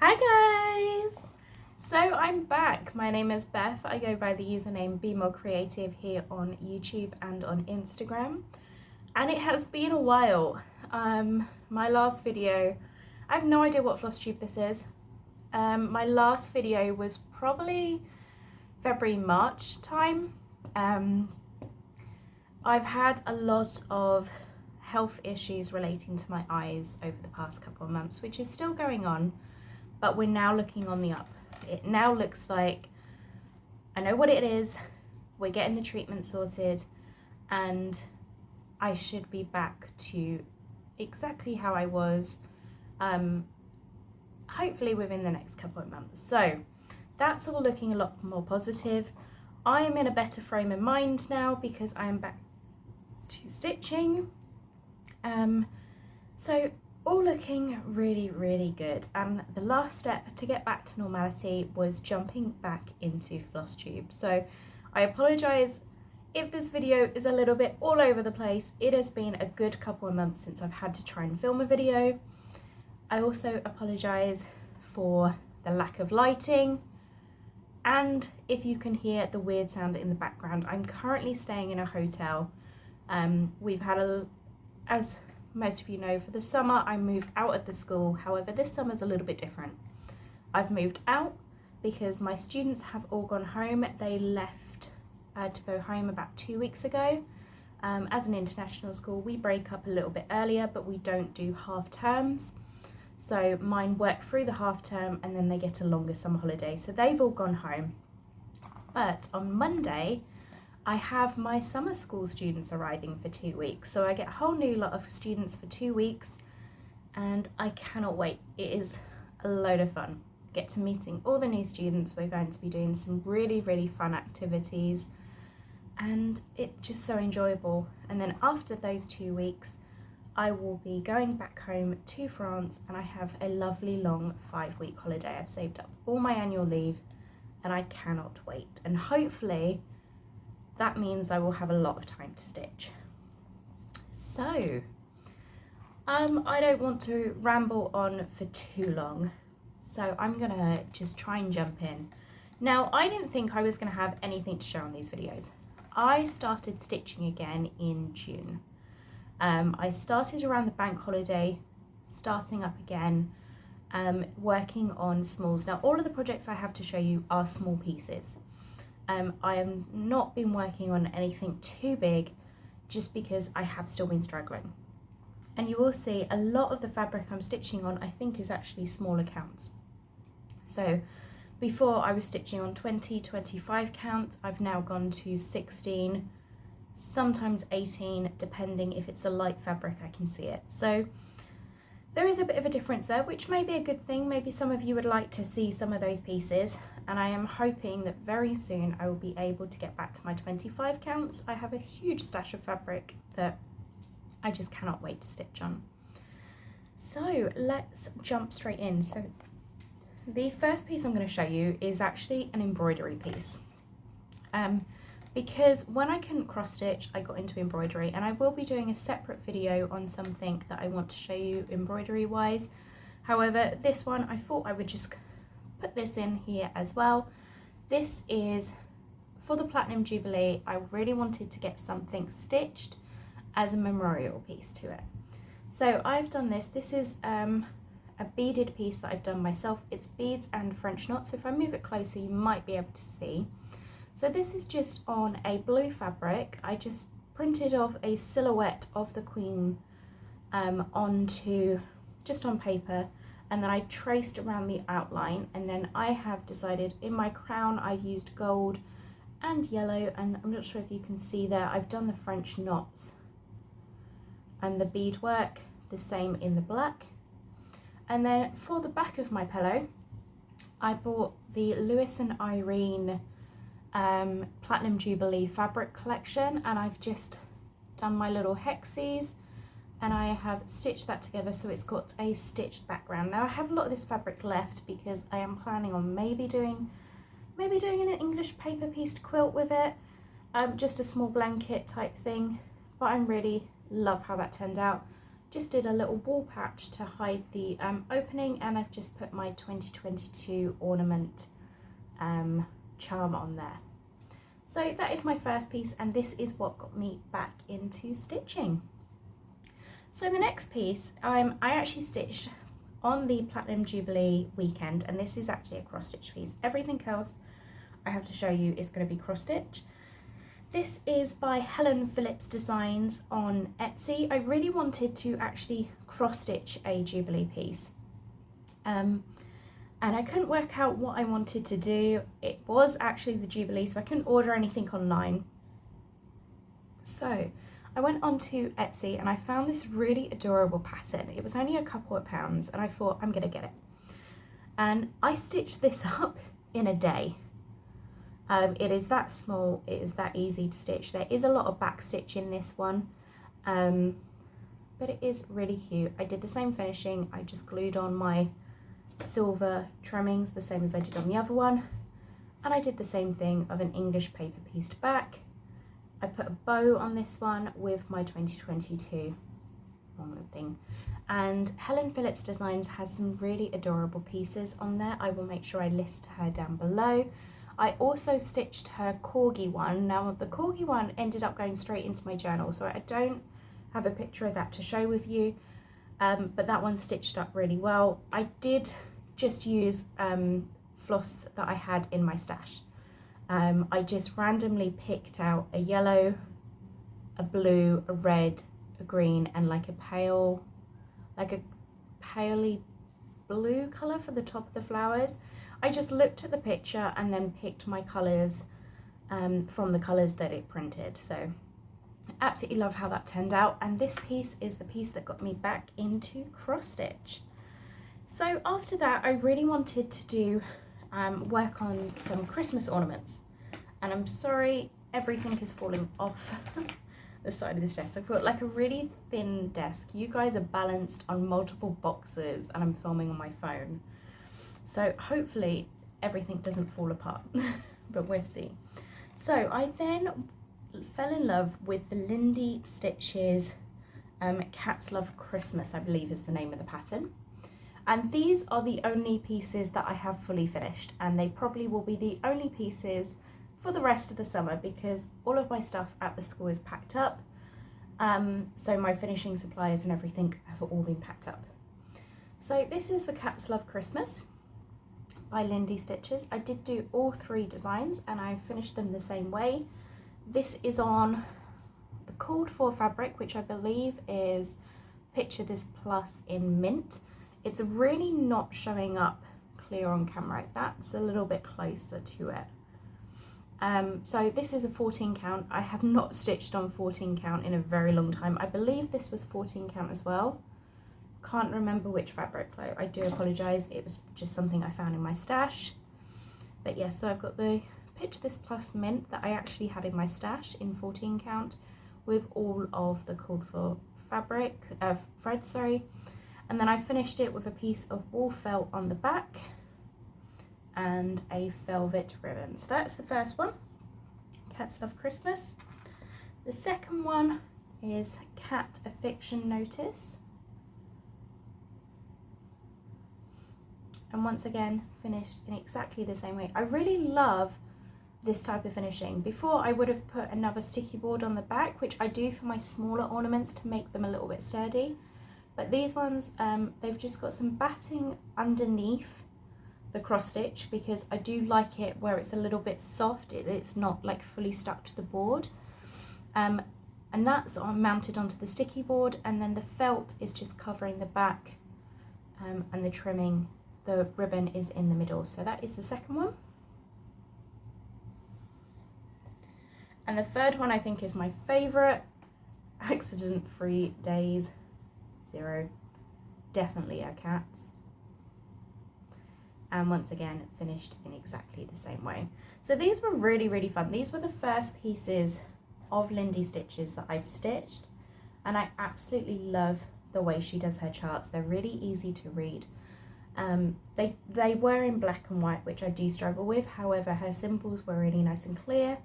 Hi guys! So I'm back. My name is Beth. I go by the username Be More Creative here on YouTube and on Instagram. And it has been a while. My last video, I have no idea what FlossTube this is. My last video was probably February, March time. I've had a lot of health issues relating to my eyes over the past couple of months, which is still going on. But we're now looking on the up. It now looks like I know what it is, we're getting the treatment sorted, and I should be back to exactly how I was, hopefully within the next couple of months. So that's all looking a lot more positive. I am in a better frame of mind now because I am back to stitching. So all looking really, really good. And the last step to get back to normality was jumping back into FlossTube. So I apologise if this video is a little bit all over the place. It has been a good couple of months since I've had to try and film a video. I also apologise for the lack of lighting. And if you can hear the weird sound in the background, I'm currently staying in a hotel. We've had as most of you know, for the summer I moved out of the school. However, this summer's a little bit different. I've moved out because my students have all gone home. They left to go home about 2 weeks ago. As an international school, we break up a little bit earlier, but we don't do half terms. So mine work through the half term and then they get a longer summer holiday. So they've all gone home. But on Monday, I have my summer school students arriving for 2 weeks. So I get a whole new lot of students for 2 weeks and I cannot wait. It is a load of fun. Get to meeting all the new students. We're going to be doing some really, really fun activities and it's just so enjoyable. And then after those 2 weeks, I will be going back home to France and I have a lovely long 5-week holiday. I've saved up all my annual leave and I cannot wait. And hopefully, that means I will have a lot of time to stitch. So, I don't want to ramble on for too long, so I'm gonna just try and jump in. Now, I didn't think I was gonna have anything to show on these videos. I started stitching again in June. I started around the bank holiday, starting up again, working on smalls. Now, all of the projects I have to show you are small pieces. I have not been working on anything too big just because I have still been struggling. And you will see a lot of the fabric I'm stitching on I think is actually smaller counts. So before I was stitching on 20, 25 count, I've now gone to 16, sometimes 18, depending if it's a light fabric I can see it. So there is a bit of a difference there, which may be a good thing. Maybe some of you would like to see some of those pieces. And I am hoping that very soon I will be able to get back to my 25 counts. I have a huge stash of fabric that I just cannot wait to stitch on. So let's jump straight in. So the first piece I'm going to show you is actually an embroidery piece. Because when I couldn't cross stitch, I got into embroidery, and I will be doing a separate video on something that I want to show you embroidery wise. However, this one I thought I would just put this in here as well. This is for the Platinum Jubilee. I really wanted to get something stitched as a memorial piece to it. So I've done this. This is a beaded piece that I've done myself. It's beads and French knots. So if I move it closer, you might be able to see. So this is just on a blue fabric. I just printed off a silhouette of the Queen onto just on paper, and then I traced around the outline, and then I have decided in my crown I've used gold and yellow, and I'm not sure if you can see there, I've done the French knots and the beadwork the same in the black. And then for the back of my pillow, I bought the Lewis and Irene Platinum Jubilee fabric collection, and I've just done my little hexies and I have stitched that together so it's got a stitched background. Now I have a lot of this fabric left because I am planning on maybe doing an English paper pieced quilt with it, just a small blanket type thing, but I really love how that turned out. just did a little wall patch to hide the opening, and I've just put my 2022 ornament charm on there. So that is my first piece, and this is what got me back into stitching. So the next piece, I actually stitched on the Platinum Jubilee weekend, and this is actually a cross stitch piece. Everything else I have to show you is going to be cross stitch. This is by Helen Phillips Designs on Etsy. I really wanted to actually cross stitch a Jubilee piece, and I couldn't work out what I wanted to do. It was actually the Jubilee, so I couldn't order anything online. So I went onto Etsy and I found this really adorable pattern. It was only a couple of pounds, and I thought, I'm gonna get it. And I stitched this up in a day. It is that small, it is that easy to stitch. There is a lot of back stitch in this one, but it is really cute. I did the same finishing. I just glued on my silver trimmings, the same as I did on the other one. And I did the same thing of an English paper pieced back. I put a bow on this one with my 2022 ornament thing. And Helen Phillips Designs has some really adorable pieces on there. I will make sure I list her down below. I also stitched her corgi one. Now the corgi one ended up going straight into my journal, so I don't have a picture of that to show with you, but that one stitched up really well. I did just use floss that I had in my stash. I just randomly picked out a yellow, a blue, a red, a green, and like a paley blue colour for the top of the flowers. I just looked at the picture and then picked my colours from the colours that it printed. So I absolutely love how that turned out, and this piece is the piece that got me back into cross stitch. So after that, I really wanted to do work on some Christmas ornaments, and I'm sorry everything is falling off the side of this desk. I've got like a really thin desk. You guys are balanced on multiple boxes and I'm filming on my phone, so hopefully everything doesn't fall apart, but we'll see. So I then fell in love with the Lindy Stitches Cats Love Christmas, I believe is the name of the pattern. And these are the only pieces that I have fully finished, and they probably will be the only pieces for the rest of the summer because all of my stuff at the school is packed up. So my finishing supplies and everything have all been packed up. So this is the Cats Love Christmas by Lindy Stitches. I did do all three designs and I finished them the same way. This is on the called for fabric, which I believe is Picture This Plus in Mint. It's really not showing up clear on camera. That's a little bit closer to it. So this is a 14 count. I have not stitched on 14 count in a very long time. I believe this was 14 count as well. Can't remember which fabric though. I do apologise. It was just something I found in my stash. But yes, so I've got the Picture This Plus Mint that I actually had in my stash in 14 count with all of the called for fabric, thread, sorry. And then I finished it with a piece of wool felt on the back and a velvet ribbon. So that's the first one, Cats Love Christmas. The second one is Cat A Fiction Notice. And once again, finished in exactly the same way. I really love this type of finishing. Before I would have put another sticky board on the back, which I do for my smaller ornaments to make them a little bit sturdy. But these ones, they've just got some batting underneath the cross stitch because I do like it where it's a little bit soft. It's not like fully stuck to the board. And that's mounted onto the sticky board, and then the felt is just covering the back, and the trimming, the ribbon is in the middle. So that is the second one. And the third one I think is my favourite, Accident-Free Days 0. Definitely our cats. And once again, finished in exactly the same way. So these were really, really fun. These were the first pieces of Lindy Stitches that I've stitched, and I absolutely love the way she does her charts. They're really easy to read. They were in black and white, which I do struggle with. However, her symbols were really nice and clear,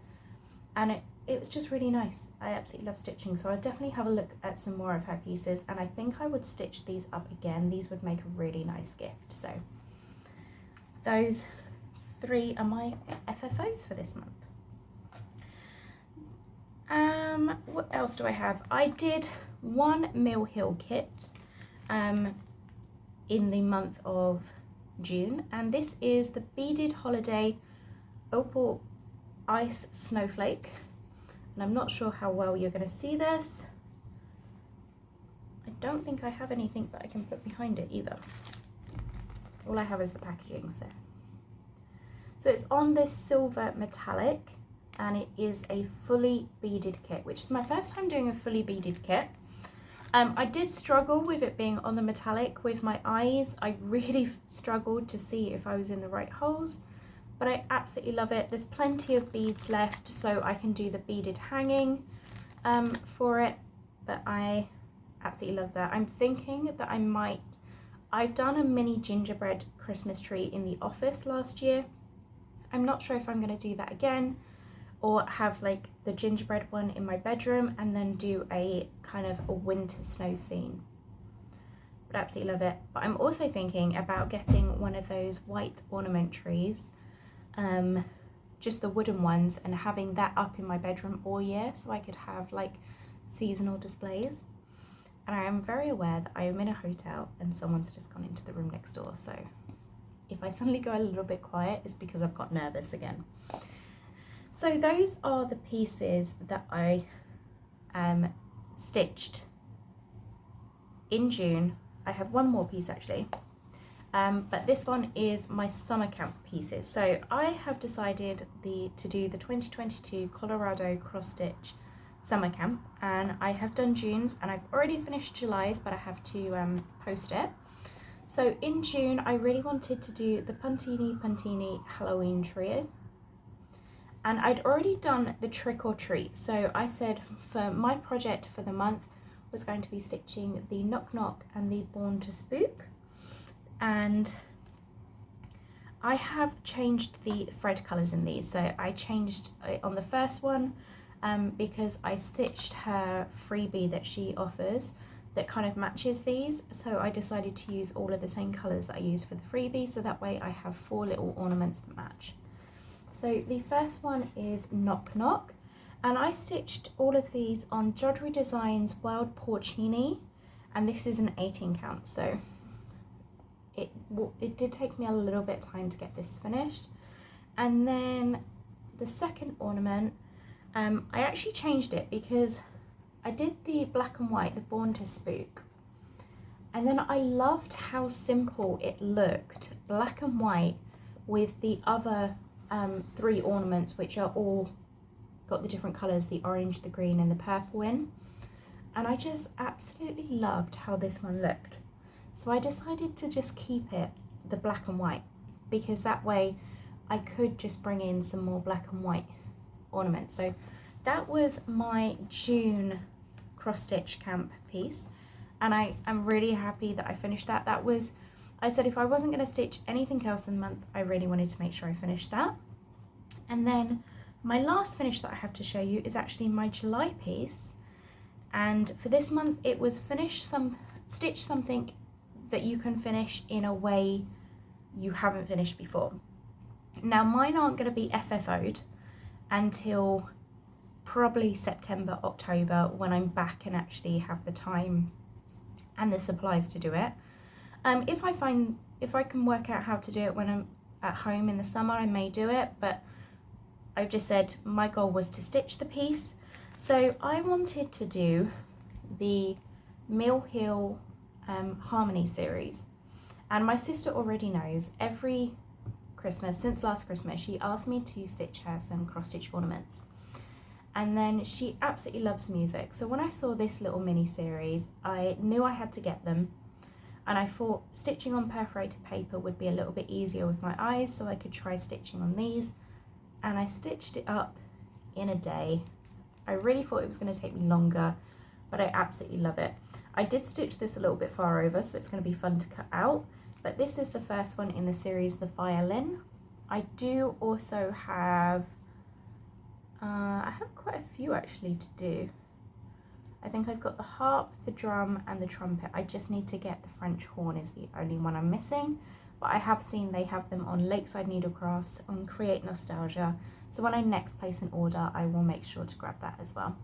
and it was just really nice. I absolutely love stitching, so I'll definitely have a look at some more of her pieces, and I think I would stitch these up again. These would make a really nice gift. So those 3 are my FFOs for this month. What else do I have? I did one Mill Hill kit in the month of June, and this is the Beaded Holiday Opal Ice Snowflake, and I'm not sure how well you're going to see this. I don't think I have anything that I can put behind it either. All I have is the packaging. So it's on this silver metallic, and it is a fully beaded kit, which is my first time doing a fully beaded kit. I did struggle with it being on the metallic with my eyes. I really struggled to see if I was in the right holes, but I absolutely love it. There's plenty of beads left, so I can do the beaded hanging for it, but I absolutely love that. I'm thinking that I've done a mini gingerbread Christmas tree in the office last year. I'm not sure if I'm going to do that again, or have like the gingerbread one in my bedroom and then do a kind of a winter snow scene. But I absolutely love it. But I'm also thinking about getting one of those white ornament trees, just the wooden ones, and having that up in my bedroom all year, so I could have like seasonal displays. And I am very aware that I am in a hotel and someone's just gone into the room next door, so if I suddenly go a little bit quiet, it's because I've got nervous again. So those are the pieces that I stitched in June. I have one more piece actually, but this one is my summer camp pieces. So I have decided to do the 2022 Colorado Crossstitch summer camp, and I have done June's and I've already finished July's, but I have to post it. So in June I really wanted to do the Puntini Puntini Halloween Trio. And I'd already done the trick or treat, so I said for my project for the month was going to be stitching the Knock Knock and the Born to Spook. And I have changed the thread colours in these, so I changed on the first one because I stitched her freebie that she offers that kind of matches these, so I decided to use all of the same colours that I used for the freebie, so that way I have 4 little ornaments that match. So the first one is Knock Knock, and I stitched all of these on Jodyri Designs Wild Porcini, and this is an 18 count, so it did take me a little bit of time to get this finished. And then the second ornament, I actually changed it because I did the black and white, the Born to Spook, and then I loved how simple it looked, black and white, with the other 3 ornaments, which are all got the different colours, the orange, the green and the purple in, and I just absolutely loved how this one looked. So I decided to just keep it the black and white, because that way I could just bring in some more black and white ornaments. So that was my June cross stitch camp piece, and I am really happy that I finished that. That was, I said if I wasn't going to stitch anything else in the month, I really wanted to make sure I finished that. And then my last finish that I have to show you is actually my July piece, and for this month it was stitch something that you can finish in a way you haven't finished before. Now mine aren't going to be FFO'd until probably September, October, when I'm back and actually have the time and the supplies to do it. If I can work out how to do it when I'm at home in the summer, I may do it, but I've just said my goal was to stitch the piece. So I wanted to do the Mill Hill Harmony series, and my sister already knows. Every Christmas since last Christmas she asked me to stitch her some cross stitch ornaments, and then she absolutely loves music. So when I saw this little mini series, I knew I had to get them, and I thought stitching on perforated paper would be a little bit easier with my eyes, so I could try stitching on these, and I stitched it up in a day. I really thought it was going to take me longer, but I absolutely love it. I did stitch this a little bit far over, so it's going to be fun to cut out, but this is the first one in the series, the Violin. I do also have I have quite a few actually to do. I think I've got the harp, the drum and the trumpet. I just need to get the French horn is the only one I'm missing. But I have seen they have them on Lakeside Needlecrafts, on Create Nostalgia. So when I next place an order, I will make sure to grab that as well.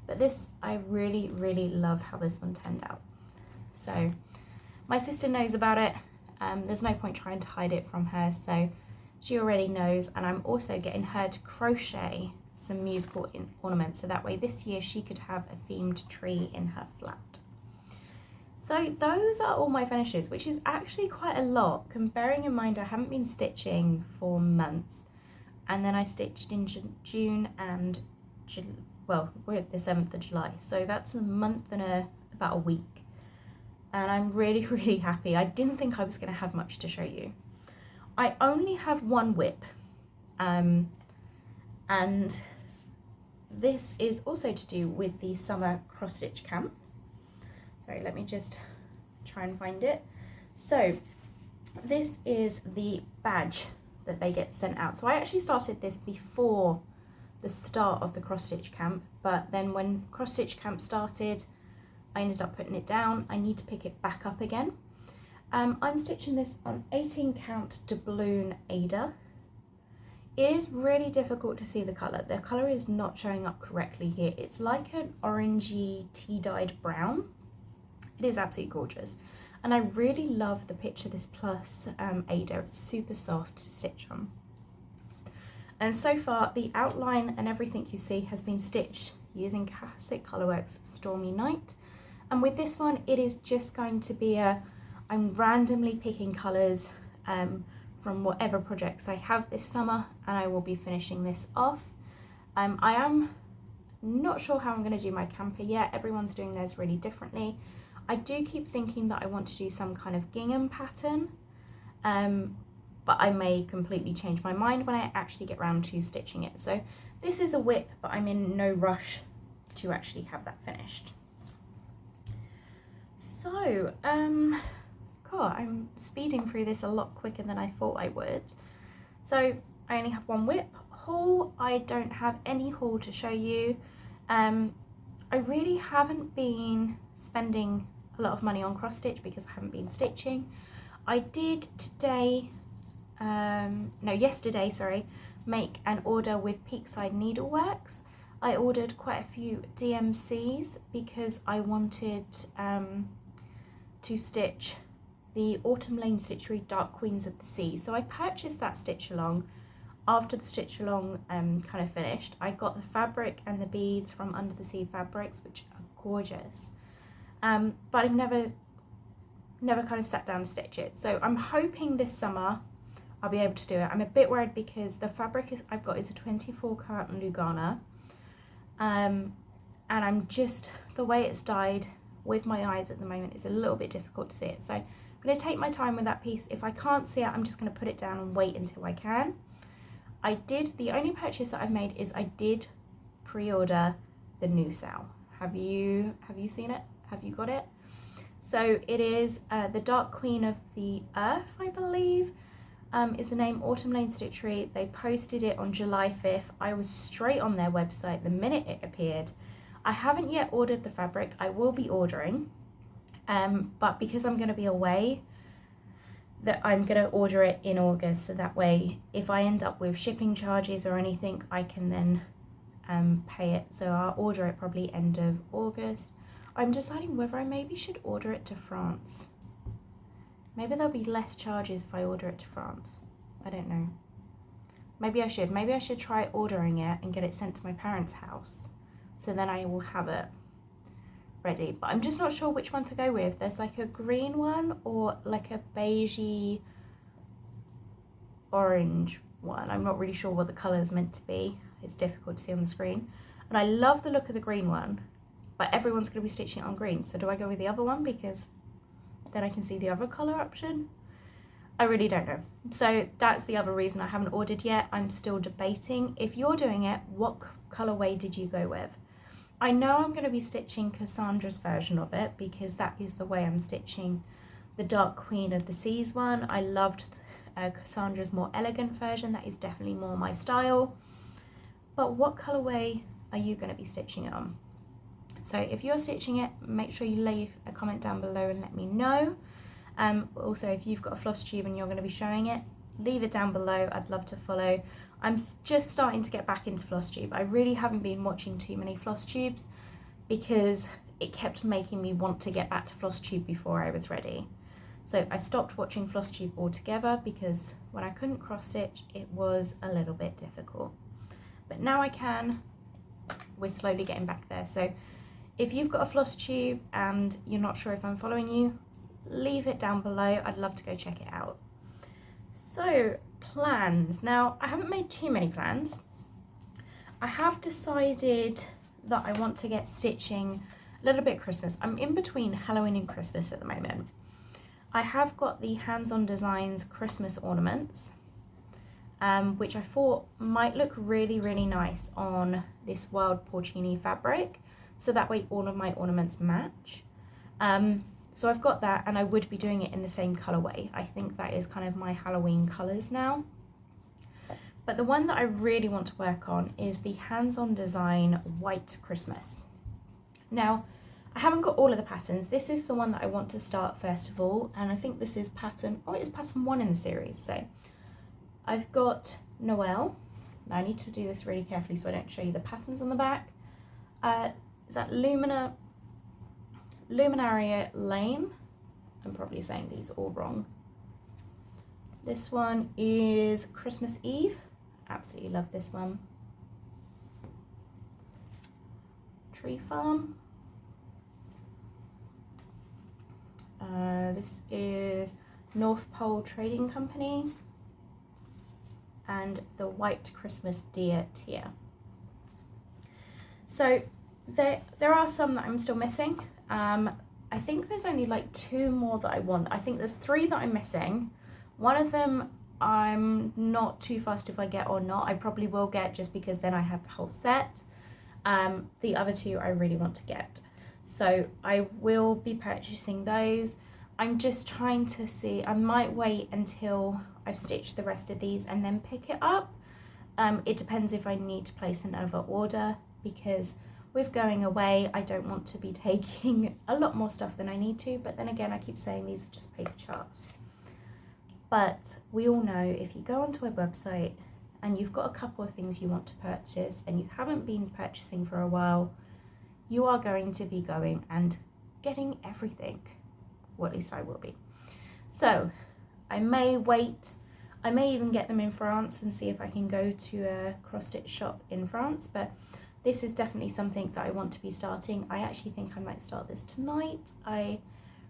But this, I really, really love how this one turned out. So my sister knows about it. There's no point trying to hide it from her. So she already knows. And I'm also getting her to crochet some musical ornaments. So that way this year she could have a themed tree in her flat. So those are all my finishes, which is actually quite a lot, bearing in mind I haven't been stitching for months. And then I stitched in June and, well, we're at the 7th of July. So that's a month and about a week. And I'm really, really happy. I didn't think I was going to have much to show you. I only have one whip. And this is also to do with the summer cross-stitch camp. Sorry, let me just try and find it. So this is the badge that they get sent out. So I actually started this before the start of the cross-stitch camp, but then when cross-stitch camp started, I ended up putting it down. I need to pick it back up again. I'm stitching this on 18 count Dobleen Aida. It is really difficult to see the colour. The colour is not showing up correctly here. It's like an orangey tea-dyed brown. It is absolutely gorgeous. And I really love the picture of this Plus Aida. It's super soft to stitch on. And so far, the outline and everything you see has been stitched using classic Colorworks Stormy Night. And with this one, it is just going to be I'm randomly picking colours from whatever projects I have this summer, and I will be finishing this off. I am not sure how I'm going to do my camper yet. Everyone's doing theirs really differently. I do keep thinking that I want to do some kind of gingham pattern, but I may completely change my mind when I actually get round to stitching it. So this is a whip, but I'm in no rush to actually have that finished. So, God, I'm speeding through this a lot quicker than I thought I would. So I only have one whip. Haul, I don't have any haul to show you. I really haven't been spending a lot of money on cross stitch because I haven't been stitching. I did yesterday, sorry, make an order with Peakside Needleworks. I ordered quite a few DMCs because I wanted to stitch the Autumn Lane Stitchery Dark Queens of the Sea. So I purchased that stitch along. After the stitch along kind of finished, I got the fabric and the beads from Under the Sea Fabrics, which are gorgeous. But I've never kind of sat down to stitch it. So I'm hoping this summer I'll be able to do it. I'm a bit worried because the fabric I've got is a 24 karat Lugana. And I'm just, the way it's dyed with my eyes at the moment is a little bit difficult to see it. So I'm going to take my time with that piece. If I can't see it, I'm just going to put it down and wait until I can. The only purchase that I've made is I did pre-order the new sale. Have you seen it? Have you got it? So it is the Dark Queen of the Earth, I believe, is the name, Autumn Lane Stitchery. They posted it on July 5th. I was straight on their website the minute it appeared. I haven't yet ordered the fabric. I will be ordering, but because I'm going to be away, that I'm going to order it in August, so that way if I end up with shipping charges or anything, I can then pay it. So I'll order it probably end of August. I'm deciding whether I maybe should order it to France. Maybe there'll be less charges if I order it to France. I don't know. Maybe I should. Maybe I should try ordering it and get it sent to my parents' house. So then I will have it ready. But I'm just not sure which one to go with. There's like a green one or like a beigey orange one. I'm not really sure what the colour is meant to be. It's difficult to see on the screen. And I love the look of the green one, but everyone's going to be stitching it on green. So do I go with the other one because then I can see the other colour option? I really don't know. So that's the other reason I haven't ordered yet. I'm still debating. If you're doing it, what colourway did you go with? I know I'm going to be stitching Cassandra's version of it because that is the way I'm stitching the Dark Queen of the Seas one. I loved Cassandra's more elegant version. That is definitely more my style. but what colorway are you going to be stitching it on? So if you're stitching it, make sure you leave a comment down below and let me know. Also, if you've got a FlossTube and you're going to be showing it, leave it down below. I'd love to follow. I'm just starting to get back into FlossTube. I really haven't been watching too many FlossTubes because it kept making me want to get back to FlossTube before I was ready. So I stopped watching FlossTube altogether because when I couldn't cross stitch, it was a little bit difficult. But now I can. We're slowly getting back there. So if you've got a FlossTube and you're not sure if I'm following you, leave it down below. I'd love to go check it out. So plans. Now I haven't made too many plans. I have decided that I want to get stitching a little bit Christmas. I'm in between Halloween and Christmas at the moment. I have got the Hands-On Designs Christmas ornaments, which I thought might look really, really nice on this Wild Porcini fabric. So that way all of my ornaments match. So I've got that, and I would be doing it in the same colorway. I think that is kind of my Halloween colors now. But the one that I really want to work on is the Hands-On Design White Christmas. Now, I haven't got all of the patterns. This is the one that I want to start first of all, and I think this is pattern, oh, it's pattern 1 in the series. So I've got Noel. Now I need to do this really carefully so I don't show you the patterns on the back. Is that Luminaria Lane? I'm probably saying these all wrong. This one is Christmas Eve. Absolutely love this one. Tree Farm. This is North Pole Trading Company. And the White Christmas Deer Tier. So there are some that I'm still missing. I think there's only like 2 more that I want. I think there's 3 that I'm missing. One of them I'm not too fussed if I get or not. I probably will get just because then I have the whole set. The other 2 I really want to get. So I will be purchasing those. I'm just trying to see, I might wait until I've stitched the rest of these and then pick it up. It depends if I need to place another order, because with going away, I don't want to be taking a lot more stuff than I need to, but then again, I keep saying these are just paper charts. But we all know if you go onto a website and you've got a couple of things you want to purchase and you haven't been purchasing for a while, you are going to be going and getting everything, or at least I will be. So I may wait, I may even get them in France and see if I can go to a cross-stitch shop in France, but this is definitely something that I want to be starting. I actually think I might start this tonight. I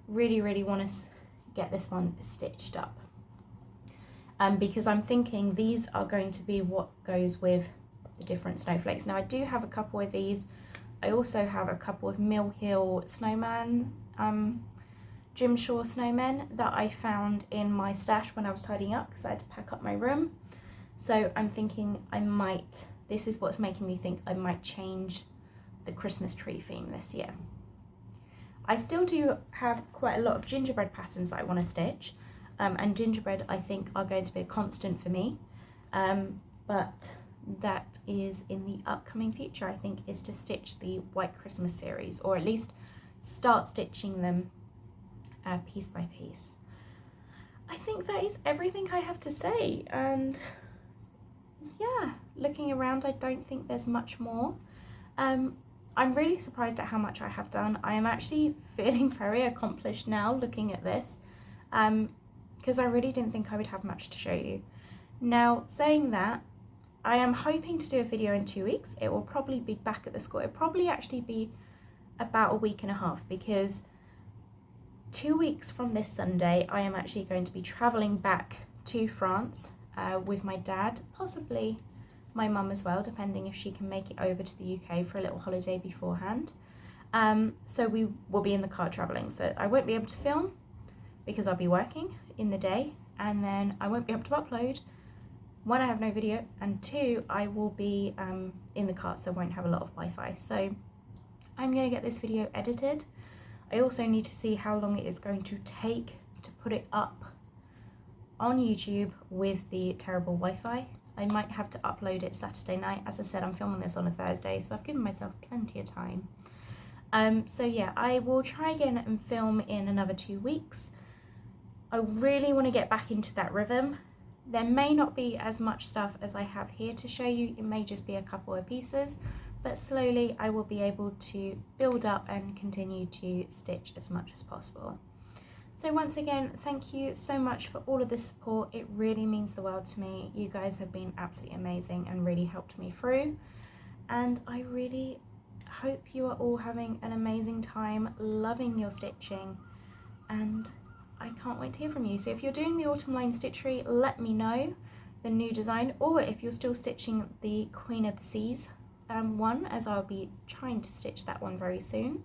really, really want to get this one stitched up. Because I'm thinking these are going to be what goes with the different snowflakes. Now I do have a couple of these. I also have a couple of Mill Hill snowman, Jim Shore snowmen that I found in my stash when I was tidying up because I had to pack up my room. So I'm thinking I might, this is what's making me think I might change the Christmas tree theme this year. I still do have quite a lot of gingerbread patterns that I want to stitch, and gingerbread I think are going to be a constant for me, but that is in the upcoming future. I think is to stitch the White Christmas series, or at least start stitching them piece by piece. I think that is everything I have to say, and yeah, looking around I don't think there's much more. I'm really surprised at how much I have done. I am actually feeling very accomplished now looking at this, because I really didn't think I would have much to show you. Now, saying that, I am hoping to do a video in 2 weeks. It will probably be back at the school. It'll probably actually be about a week and a half, because 2 weeks from this Sunday, I am actually going to be travelling back to France with my dad, possibly my mum as well, depending if she can make it over to the UK for a little holiday beforehand. So we will be in the car travelling, so I won't be able to film because I'll be working in the day, and then I won't be able to upload. 1, I have no video, and 2, I will be in the car, so I won't have a lot of Wi-Fi. So I'm going to get this video edited. I also need to see how long it is going to take to put it up on YouTube with the terrible Wi-Fi. I might have to upload it Saturday night. As I said, I'm filming this on a Thursday, so I've given myself plenty of time. So yeah, I will try again and film in another 2 weeks. I really want to get back into that rhythm. There may not be as much stuff as I have here to show you. It may just be a couple of pieces, but slowly I will be able to build up and continue to stitch as much as possible. So once again, thank you so much for all of the support. It really means the world to me. You guys have been absolutely amazing and really helped me through. And I really hope you are all having an amazing time, loving your stitching, and I can't wait to hear from you. So if you're doing the autumn line stitchery, let me know the new design, or if you're still stitching the Queen of the Seas one, as I'll be trying to stitch that one very soon.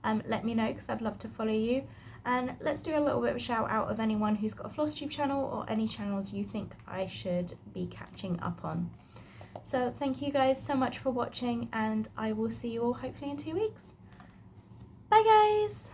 Let me know, because I'd love to follow you. And let's do a little bit of a shout out of anyone who's got a FlossTube channel or any channels you think I should be catching up on. So thank you guys so much for watching, and I will see you all hopefully in 2 weeks. Bye guys!